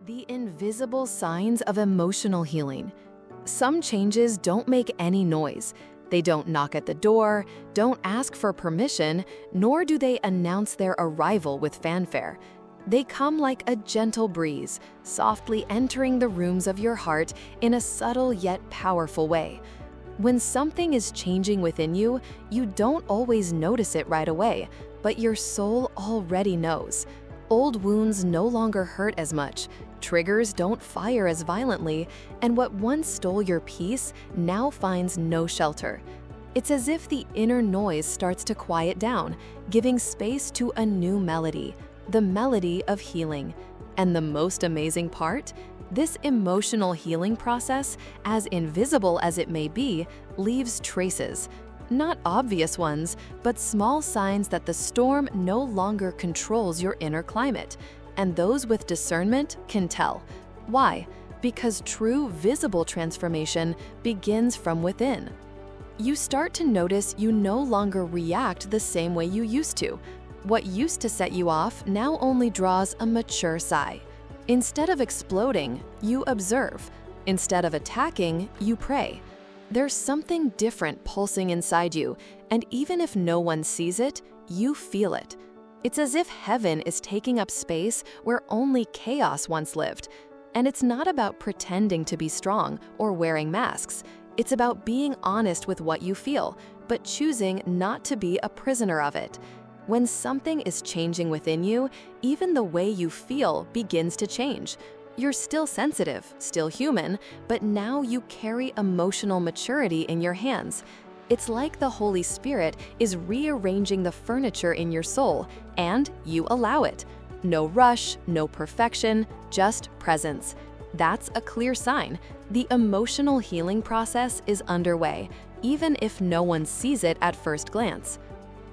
The invisible signs of emotional healing. Some changes don't make any noise. They don't knock at the door, don't ask for permission, nor do they announce their arrival with fanfare. They come like a gentle breeze, softly entering the rooms of your heart in a subtle yet powerful way. When something is changing within you, you don't always notice it right away, but your soul already knows. Old wounds no longer hurt as much, triggers don't fire as violently, and what once stole your peace now finds no shelter. It's as if the inner noise starts to quiet down, giving space to a new melody, the melody of healing. And the most amazing part? This emotional healing process, as invisible as it may be, leaves traces. Not obvious ones, but small signs that the storm no longer controls your inner climate. And those with discernment can tell. Why? Because true visible transformation begins from within. You start to notice you no longer react the same way you used to. What used to set you off now only draws a mature sigh. Instead of exploding, you observe. Instead of attacking, you pray. There's something different pulsing inside you, and even if no one sees it, you feel it. It's as if heaven is taking up space where only chaos once lived. And it's not about pretending to be strong or wearing masks. It's about being honest with what you feel, but choosing not to be a prisoner of it. When something is changing within you, even the way you feel begins to change. You're still sensitive, still human, but now you carry emotional maturity in your hands. It's like the Holy Spirit is rearranging the furniture in your soul, and you allow it. No rush, no perfection, just presence. That's a clear sign. The emotional healing process is underway, even if no one sees it at first glance.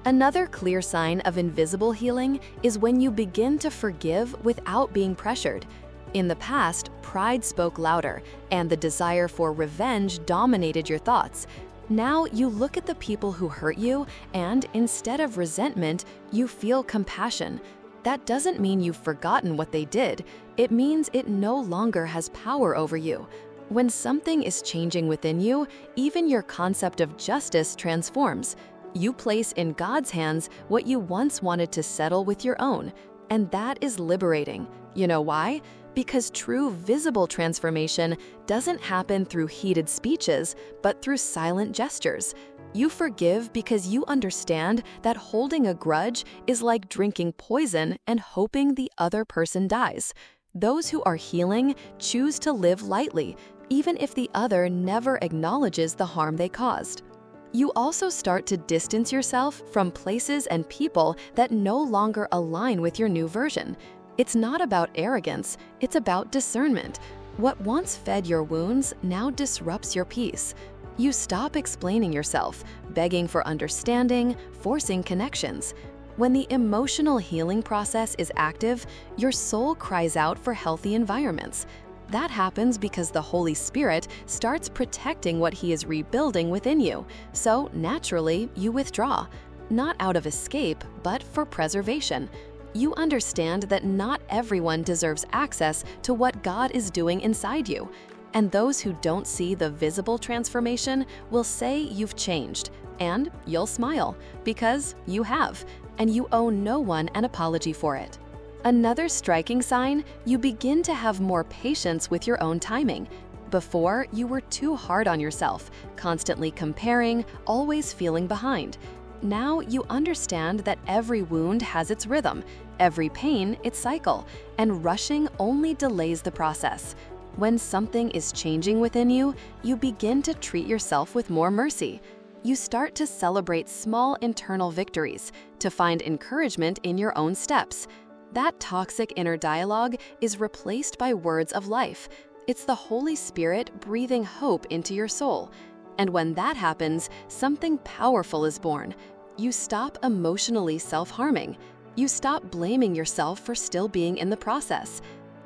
Another clear sign of invisible healing is when you begin to forgive without being pressured. In the past, pride spoke louder, and the desire for revenge dominated your thoughts. Now you look at the people who hurt you, and instead of resentment, you feel compassion. That doesn't mean you've forgotten what they did. It means it no longer has power over you. When something is changing within you, even your concept of justice transforms. You place in God's hands what you once wanted to settle with your own, and that is liberating. You know why? Because true visible transformation doesn't happen through heated speeches, but through silent gestures. You forgive because you understand that holding a grudge is like drinking poison and hoping the other person dies. Those who are healing choose to live lightly, even if the other never acknowledges the harm they caused. You also start to distance yourself from places and people that no longer align with your new version. It's not about arrogance, it's about discernment. What once fed your wounds now disrupts your peace. You stop explaining yourself, begging for understanding, forcing connections. When the emotional healing process is active, your soul cries out for healthy environments. That happens because the Holy Spirit starts protecting what He is rebuilding within you. So naturally, you withdraw, not out of escape, but for preservation. You understand that not everyone deserves access to what God is doing inside you. And those who don't see the visible transformation will say you've changed, and you'll smile, because you have, and you owe no one an apology for it. Another striking sign, you begin to have more patience with your own timing. Before, you were too hard on yourself, constantly comparing, always feeling behind. Now you understand that every wound has its rhythm, every pain its cycle, and rushing only delays the process. When something is changing within you, you begin to treat yourself with more mercy. You start to celebrate small internal victories, to find encouragement in your own steps. That toxic inner dialogue is replaced by words of life. It's the Holy Spirit breathing hope into your soul. And when that happens, something powerful is born. You stop emotionally self-harming. You stop blaming yourself for still being in the process.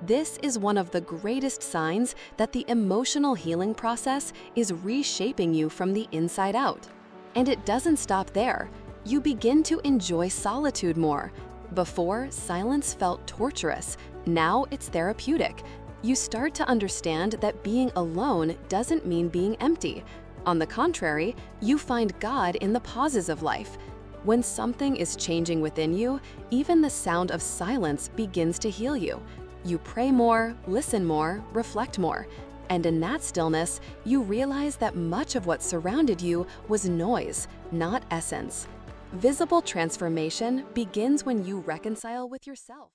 This is one of the greatest signs that the emotional healing process is reshaping you from the inside out. And it doesn't stop there. You begin to enjoy solitude more. Before, silence felt torturous. Now it's therapeutic. You start to understand that being alone doesn't mean being empty. On the contrary, you find God in the pauses of life. When something is changing within you, even the sound of silence begins to heal you. You pray more, listen more, reflect more. And in that stillness, you realize that much of what surrounded you was noise, not essence. Visible transformation begins when you reconcile with yourself.